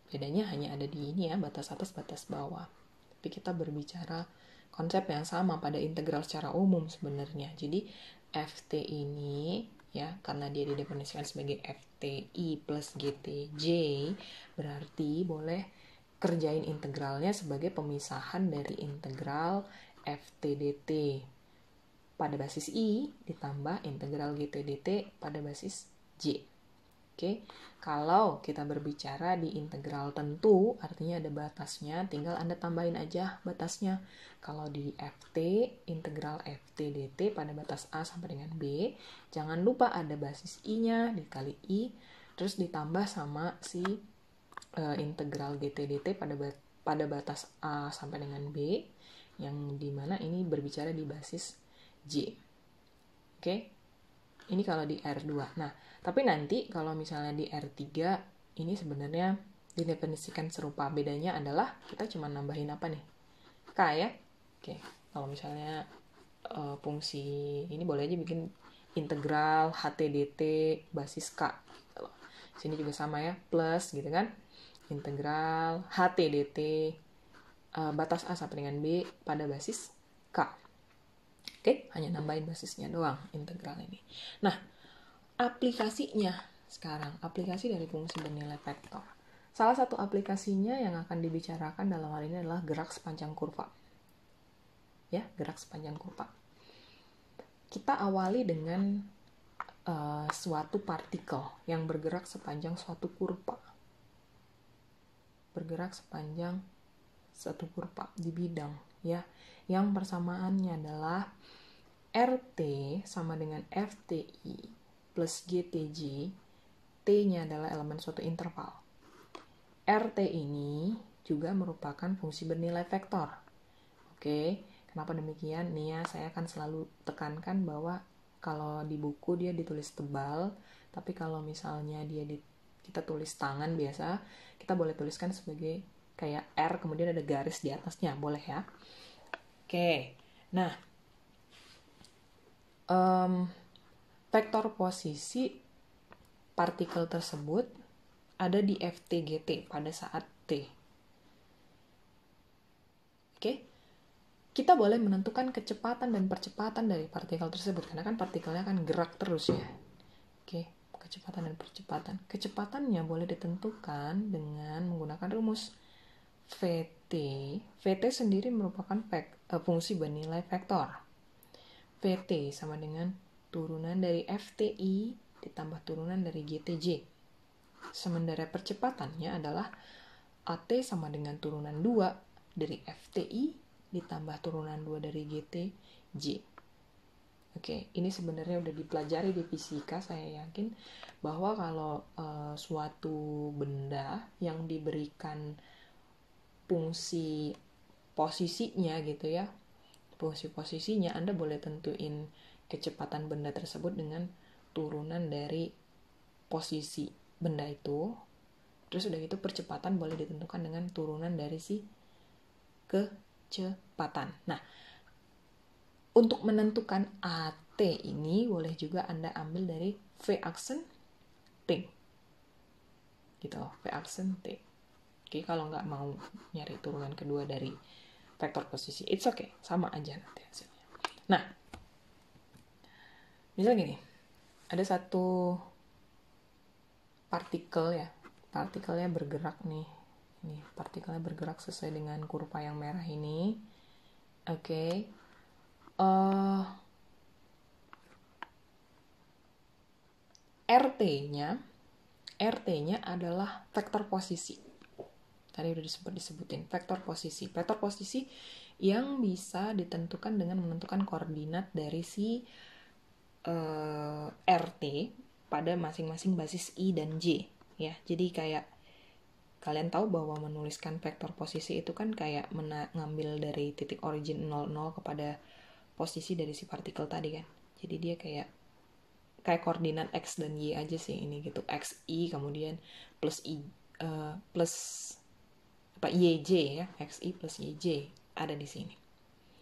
Bedanya hanya ada di ini ya, batas atas, batas bawah. Tapi kita berbicara konsep yang sama pada integral secara umum sebenarnya. Jadi FT ini ya, karena dia didefinisikan sebagai FTI plus GTJ, berarti boleh kerjain integralnya sebagai pemisahan dari integral FT/dt pada basis I ditambah integral GT/dt pada basis J. Oke, kalau kita berbicara di integral tentu, artinya ada batasnya, tinggal Anda tambahin aja batasnya. Kalau di FT, integral FT dt pada batas A sampai dengan B, jangan lupa ada basis I-nya dikali I, terus ditambah sama si integral GT dt pada batas A sampai dengan B, yang dimana ini berbicara di basis J. Oke, ini kalau di R2. Nah, tapi nanti kalau misalnya di R3, ini sebenarnya didefinisikan serupa. Bedanya adalah kita cuma nambahin apa nih? K ya? Oke, kalau misalnya fungsi ini boleh aja bikin integral HT/dt basis K. Sini juga sama ya, plus gitu kan. Integral HT/dt batas A sampai dengan B pada basis K. Oke, hanya nambahin basisnya doang integral ini. Nah, aplikasinya sekarang, aplikasi dari fungsi bernilai vektor. Salah satu aplikasinya yang akan dibicarakan dalam hal ini adalah gerak sepanjang kurva. Ya, gerak sepanjang kurva. Kita awali dengan suatu partikel yang bergerak sepanjang suatu kurva. Bergerak sepanjang suatu kurva di bidang, ya. Yang persamaannya adalah RT sama dengan FTI plus GTJ. T-nya adalah elemen suatu interval. RT ini juga merupakan fungsi bernilai vektor. Oke, kenapa demikian? Nih ya, saya akan selalu tekankan bahwa kalau di buku dia ditulis tebal, tapi kalau misalnya kita tulis tangan biasa, kita boleh tuliskan sebagai kayak R, kemudian ada garis di atasnya, boleh ya? Oke, nah, vektor posisi partikel tersebut ada di FTGT pada saat T. Oke, kita boleh menentukan kecepatan dan percepatan dari partikel tersebut, karena kan partikelnya kan gerak terus ya. Oke, kecepatan dan percepatan. Kecepatannya boleh ditentukan dengan menggunakan rumus VT. VT sendiri merupakan fungsi bernilai vektor. VT sama dengan turunan dari FTI ditambah turunan dari GTJ. Sementara percepatannya adalah AT sama dengan turunan 2 dari FTI ditambah turunan 2 dari GTJ. Oke, ini sebenarnya udah dipelajari di fisika, saya yakin bahwa kalau suatu benda yang diberikan fungsi posisinya gitu ya, fungsi posisinya, Anda boleh tentuin kecepatan benda tersebut dengan turunan dari posisi benda itu. Terus udah gitu percepatan boleh ditentukan dengan turunan dari si kecepatan. Nah, untuk menentukan AT ini boleh juga Anda ambil dari V aksen T. Gitu, V aksen T. Oke, kalau nggak mau nyari turunan kedua dari vektor posisi, it's okay, sama aja nanti hasilnya. Nah, misalnya gini, ada satu partikel ya, partikelnya bergerak nih. Ini partikelnya bergerak sesuai dengan kurva yang merah ini. Oke. RT-nya adalah vektor posisi. Tadi udah disebutin vektor posisi. Vektor posisi yang bisa ditentukan dengan menentukan koordinat dari si RT pada masing-masing basis I dan J. Ya, jadi kayak kalian tahu bahwa menuliskan vektor posisi itu kan kayak ngambil dari titik origin 00 kepada posisi dari si partikel tadi kan. Jadi dia kayak koordinat X dan Y aja sih ini gitu. XI kemudian plus YJ ya. XI plus YJ ada di sini.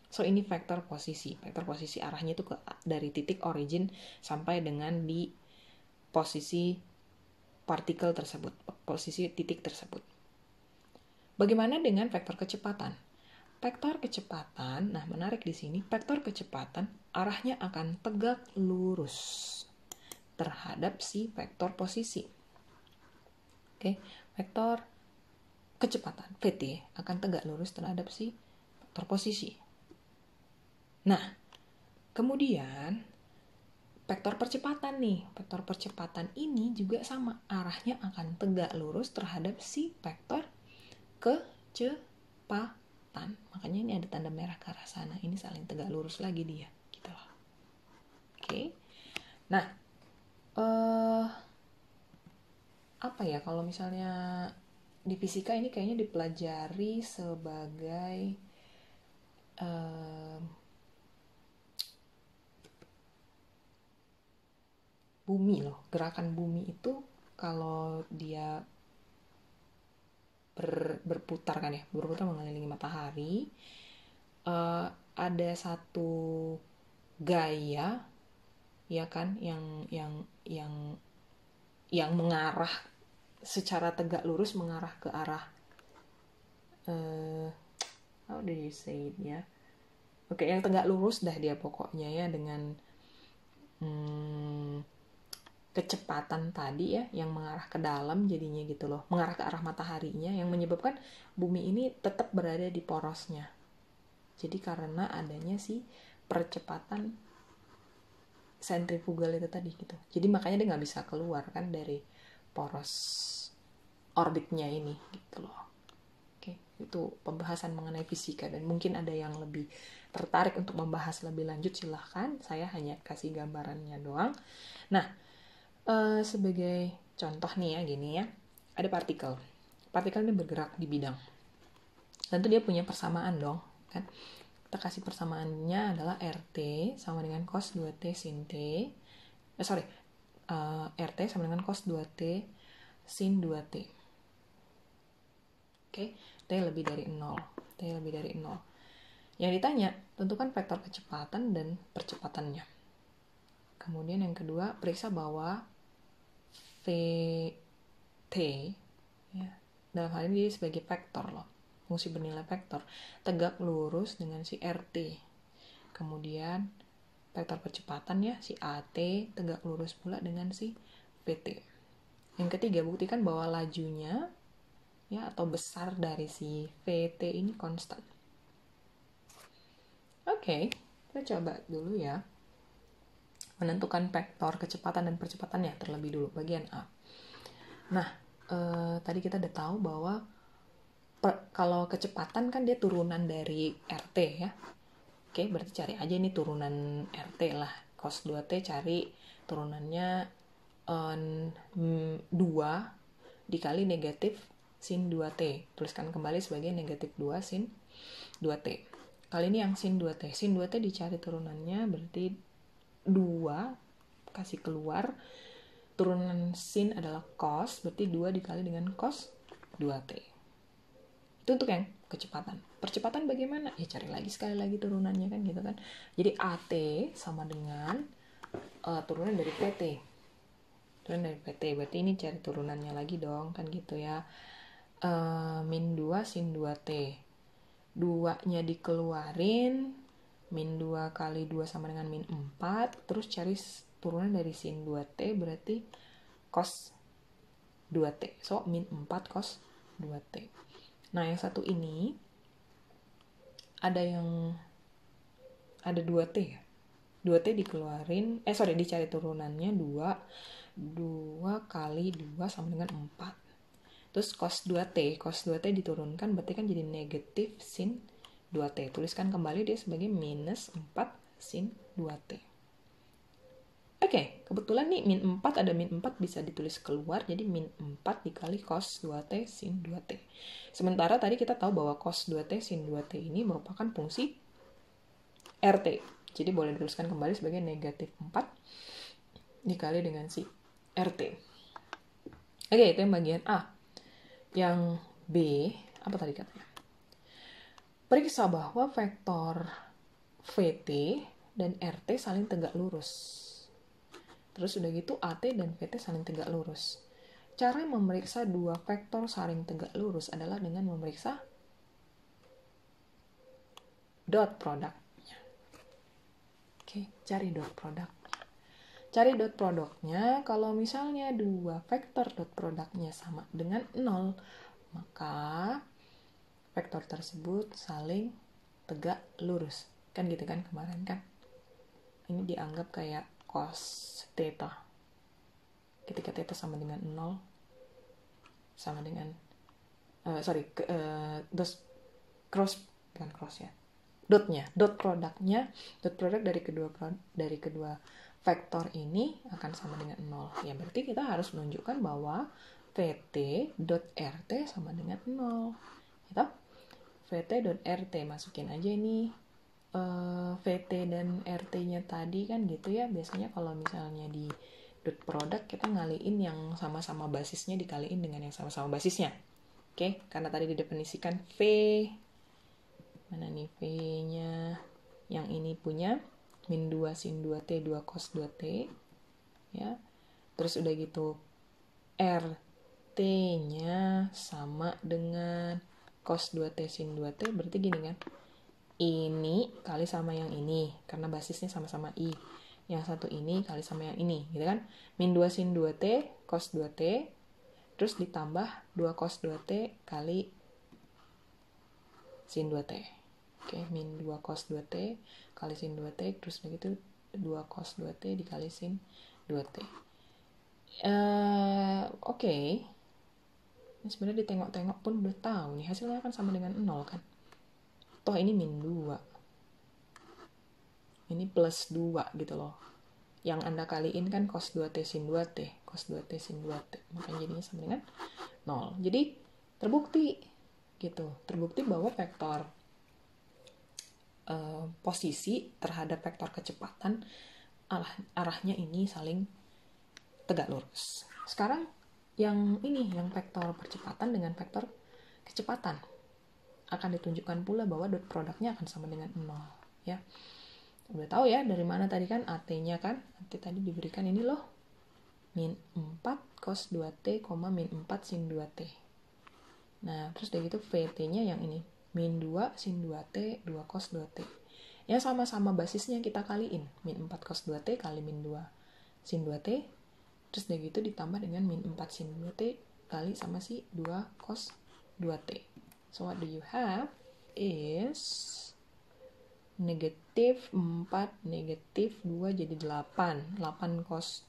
So ini vektor posisi. Vektor posisi arahnya itu dari titik origin sampai dengan di posisi partikel tersebut, posisi titik tersebut. Bagaimana dengan vektor kecepatan? Vektor kecepatan, nah menarik di sini, vektor kecepatan arahnya akan tegak lurus terhadap si vektor posisi. Oke, vektor kecepatan VT akan tegak lurus terhadap si vektor posisi. Nah, kemudian vektor percepatan nih, vektor percepatan ini juga sama, arahnya akan tegak lurus terhadap si vektor kecepatan. Makanya ini ada tanda merah ke arah sana, ini saling tegak lurus lagi dia, gitu loh. Oke. Nah, apa ya kalau misalnya di fisika ini kayaknya dipelajari sebagai bumi loh. Gerakan bumi itu kalau dia berputar kan ya, berputar mengelilingi matahari, ada satu gaya ya kan yang mengarah secara tegak lurus mengarah ke arah how do you say it ya? Oke, yang tegak lurus dah dia pokoknya ya dengan kecepatan tadi ya yang mengarah ke dalam jadinya gitu loh, mengarah ke arah mataharinya yang menyebabkan bumi ini tetap berada di porosnya. Jadi karena adanya si percepatan sentrifugal itu tadi gitu. Jadi makanya dia nggak bisa keluar kan dari poros orbitnya ini gitu loh. Oke, itu pembahasan mengenai fisika, dan mungkin ada yang lebih tertarik untuk membahas lebih lanjut, silahkan. Saya hanya kasih gambarannya doang. Nah, sebagai contoh nih ya, gini ya, ada partikel. Partikel ini bergerak di bidang. Tentu dia punya persamaan dong, kan? Kita kasih persamaannya adalah RT sama dengan cos 2T sin T. RT sama dengan cos 2T sin 2T. Oke, T lebih dari 0. T lebih dari 0. Yang ditanya, tentukan vektor kecepatan dan percepatannya. Kemudian yang kedua, periksa bahwa VT, ya, dalam hal ini dia sebagai vektor loh, fungsi bernilai vektor, tegak lurus dengan si RT. Kemudian vektor kecepatan ya, si AT tegak lurus pula dengan si VT. Yang ketiga, buktikan bahwa lajunya ya atau besar dari si VT ini konstan. Oke, kita coba dulu ya. Menentukan vektor kecepatan dan percepatannya terlebih dulu, bagian A. Nah, tadi kita udah tahu bahwa kalau kecepatan kan dia turunan dari RT ya. Oke, berarti cari aja ini turunan RT lah. Cos 2T cari turunannya 2 dikali negatif sin 2T. Tuliskan kembali sebagai negatif 2 sin 2T. Kali ini yang sin 2T. Sin 2T dicari turunannya berarti 2 kasih keluar. Turunan sin adalah cos, berarti 2 dikali dengan cos 2T. Itu untuk yang kecepatan. Percepatan bagaimana? Ya cari lagi sekali lagi turunannya kan gitu kan. Jadi AT sama dengan turunan dari PT. Turunan dari PT, berarti ini cari turunannya lagi dong kan gitu ya. Min 2 sin 2T. 2-nya dikeluarin, min 2 kali 2 sama dengan min 4, terus cari turunan dari sin 2T berarti cos 2T. So, min 4 cos 2T. Nah, yang satu ini ada 2T ya. 2T dikeluarin, dicari turunannya 2 kali 2 sama dengan 4. Terus cos 2T diturunkan berarti kan jadi negatif sin 2T. Tuliskan kembali dia sebagai minus 4 sin 2T. Oke, kebetulan nih min 4 ada min 4 bisa ditulis keluar, jadi min 4 dikali cos 2T sin 2T. Sementara tadi kita tahu bahwa cos 2T sin 2T ini merupakan fungsi RT. Jadi boleh dituliskan kembali sebagai negatif 4 dikali dengan si RT. Oke, itu yang bagian A. Yang B, apa tadi katanya? Periksa bahwa vektor VT dan RT saling tegak lurus. Terus udah gitu AT dan VT saling tegak lurus. Cara memeriksa dua vektor saling tegak lurus adalah dengan memeriksa dot produknya. Oke, cari dot produknya. Cari dot produknya, kalau misalnya dua vektor dot produknya sama dengan 0, maka vektor tersebut saling tegak lurus. Kan gitu kan kemarin kan? Ini dianggap kayak cos theta. Ketika theta sama dengan 0, sama dengan dot produk dari kedua vektor ini akan sama dengan 0. Ya berarti kita harus menunjukkan bahwa VT dot RT sama dengan 0. Gitu? VT dot RT, masukin aja ini VT dan RT-nya tadi kan gitu ya. Biasanya kalau misalnya di dot product kita ngaliin yang sama-sama basisnya dikaliin dengan yang sama-sama basisnya. Oke, karena tadi didefinisikan V. Mana nih V-nya? Yang ini punya min 2 sin 2T 2 cos 2T. Ya. Terus udah gitu RT-nya sama dengan cos 2T sin 2T, berarti gini kan. Ini kali sama yang ini karena basisnya sama-sama I. Yang satu ini kali sama yang ini, gitu kan? Min 2 sin 2T cos 2T terus ditambah 2 cos 2T kali sin 2T. Oke, min 2 cos 2T kali sin 2T terus begitu 2 cos 2T dikali sin 2T. Oke. Ini sebenarnya ditengok-tengok pun udah tahu nih, hasilnya kan sama dengan 0 kan. Toh ini min 2. Ini plus 2 gitu loh. Yang Anda kaliin kan cos 2T sin 2T. Cos 2T sin 2T. Makanya jadinya sama dengan 0. Jadi terbukti gitu. Terbukti bahwa vektor posisi terhadap vektor kecepatan arahnya ini saling tegak lurus. Sekarang yang ini, yang vektor percepatan dengan vektor kecepatan akan ditunjukkan pula bahwa dot produknya akan sama dengan 0 ya. Udah tahu ya dari mana tadi kan AT-nya kan? AT tadi diberikan ini loh. Min 4 cos 2T, min 4 sin 2T. Nah, terus dari itu VT-nya yang ini. Min 2 sin 2T, 2 cos 2T. Yang sama-sama basisnya kita kaliin. Min 4 cos 2T kali min 2 sin 2T. Terus dari itu ditambah dengan min 4 sin 2T kali sama si 2 cos 2T. So what do you have is negatif 4, negatif 2 jadi 8. 8 cos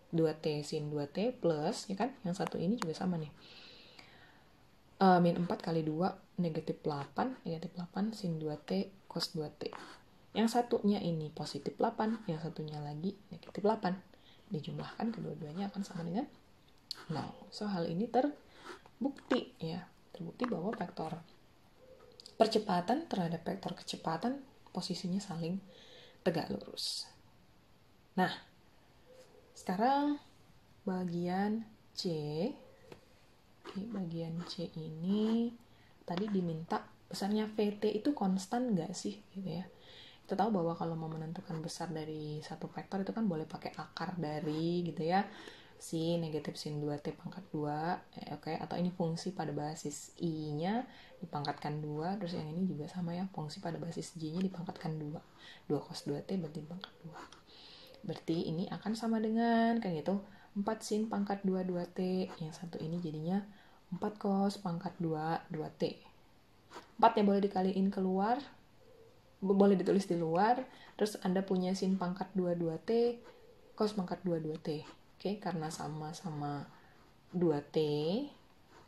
2T sin 2T plus, ya kan? Yang satu ini juga sama nih. Min 4 kali 2, negatif 8. Negatif 8 sin 2T cos 2T. Yang satunya ini positif 8, yang satunya lagi negatif 8. Dijumlahkan kedua-duanya akan sama dengan 0. So, hal ini terbukti ya. Terbukti bahwa vektor percepatan terhadap vektor kecepatan posisinya saling tegak lurus. Nah, sekarang bagian C. Oke, bagian C ini tadi diminta besarnya VT itu konstan nggak sih gitu ya. Kita tahu bahwa kalau mau menentukan besar dari satu vektor itu kan boleh pakai akar dari gitu ya. Si negatif sin 2T pangkat 2, oke, atau ini fungsi pada basis I-nya dipangkatkan 2, terus yang ini juga sama ya, fungsi pada basis J-nya dipangkatkan 2. 2 cos 2T berarti pangkat 2. Berarti ini akan sama dengan, kan gitu, 4 sin pangkat 2, 2T. Yang satu ini jadinya 4 cos pangkat 2, 2T. 4 yang boleh dikaliin keluar, boleh ditulis di luar, terus Anda punya sin pangkat 2, 2T, cos pangkat 2, 2T. Oke, karena sama-sama 2T,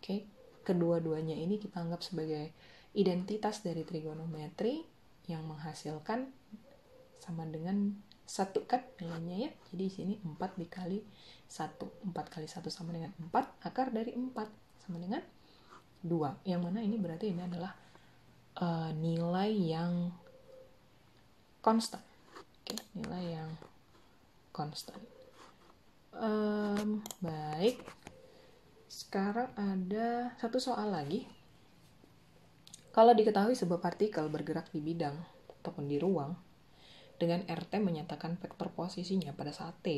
oke, kedua-duanya ini kita anggap sebagai identitas dari trigonometri yang menghasilkan sama dengan 1 kan nilainya ya. Jadi di sini 4 dikali 1. 4 kali 1 sama dengan 4, akar dari 4 sama dengan 2. Yang mana ini berarti ini adalah nilai yang konstan. Oke, nilai yang konstan. Baik, sekarang ada satu soal lagi. Kalau diketahui sebuah partikel bergerak di bidang ataupun di ruang dengan RT menyatakan vektor posisinya pada saat T,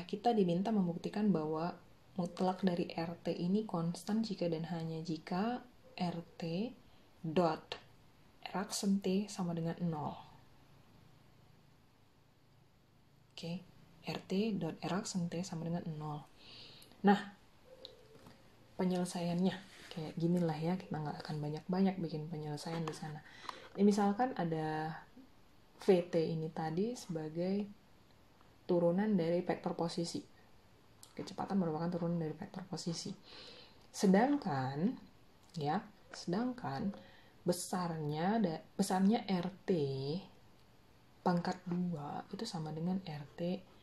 kita diminta membuktikan bahwa mutlak dari RT ini konstan jika dan hanya jika RT dot raksen T sama dengan 0. Oke. RT dot raksen T sama dengan 0. Nah, penyelesaiannya kayak gini lah ya, kita nggak akan banyak-banyak bikin penyelesaian di sana. Ini misalkan ada VT ini tadi sebagai turunan dari vektor posisi. Kecepatan merupakan turunan dari vektor posisi. Sedangkan besarnya RT pangkat 2 itu sama dengan RT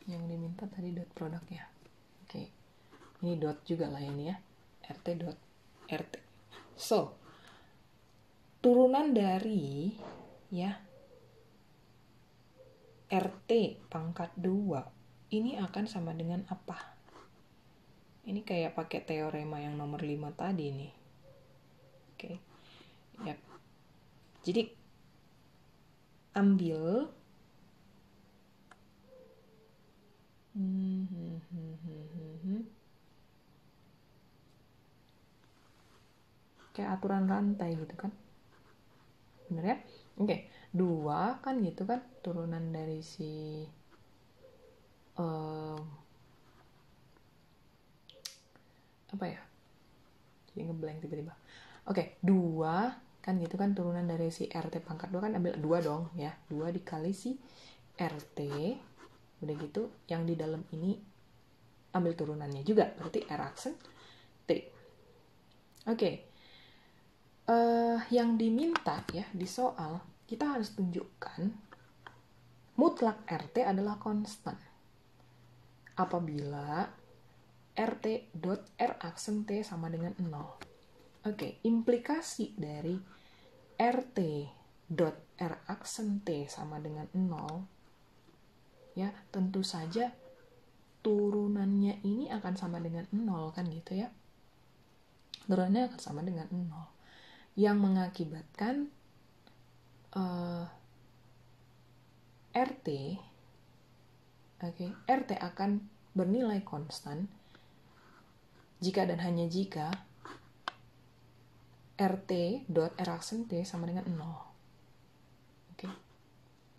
yang diminta tadi dot produknya. Oke. Ini dot juga lah ini ya. RT dot RT. So, turunan dari ya RT pangkat 2 ini akan sama dengan apa? Ini kayak pakai teorema yang nomor 5 tadi nih. Oke. Ya. Jadi ambil kayak aturan rantai gitu kan, bener ya? Oke, 2 kan gitu kan turunan dari si apa ya, jadi ngeblank tiba-tiba. Oke, 2 Kan gitu kan, turunan dari si RT pangkat 2 kan ambil 2 dong ya. 2 dikali si RT. Udah gitu yang di dalam ini ambil turunannya juga, berarti R aksen T. Oke. Yang diminta ya di soal, kita harus tunjukkan mutlak RT adalah konstan apabila RT dot R aksen T sama dengan 0. Oke, implikasi dari RT dot R aksen T sama dengan 0, ya tentu saja turunannya ini akan sama dengan 0 kan gitu ya. Turunannya akan sama dengan 0. Yang mengakibatkan RT RT akan bernilai konstan jika dan hanya jika RT dot R aksen T sama dengan 0.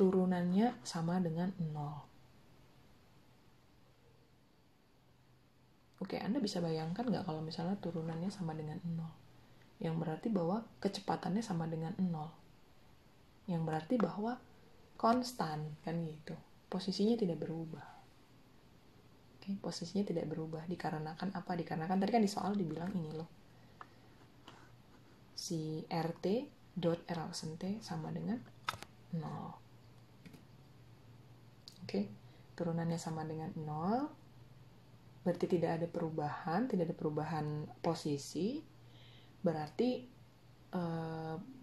Turunannya sama dengan 0. Anda bisa bayangkan nggak kalau misalnya turunannya sama dengan 0? Yang berarti bahwa kecepatannya sama dengan 0. Yang berarti bahwa konstan, kan gitu. Posisinya tidak berubah. Posisinya tidak berubah. Dikarenakan apa? Dikarenakan tadi kan di soal dibilang ini loh. Si RT dot R aksen T sama dengan 0. Turunannya sama dengan 0. Berarti tidak ada perubahan posisi. Berarti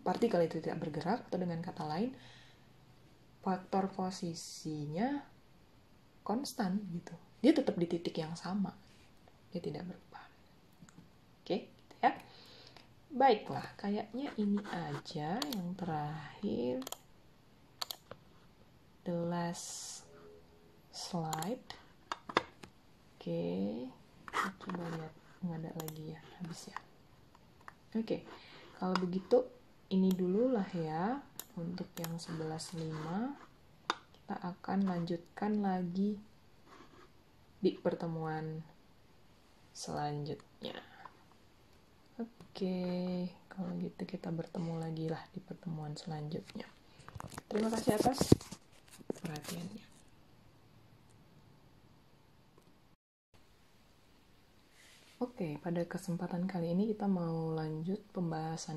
partikel itu tidak bergerak, atau dengan kata lain faktor posisinya konstan gitu. Dia tetap di titik yang sama. Dia tidak berubah. Gitu ya. Baiklah, kayaknya ini aja yang terakhir. The last slide. Coba lihat, nggak ada lagi ya, habis ya. Kalau begitu ini dulu lah ya untuk yang 11.5. Kita akan lanjutkan lagi di pertemuan selanjutnya. Kalau gitu kita bertemu lagi lah di pertemuan selanjutnya. Terima kasih atas perhatiannya. Pada kesempatan kali ini kita mau lanjut pembahasan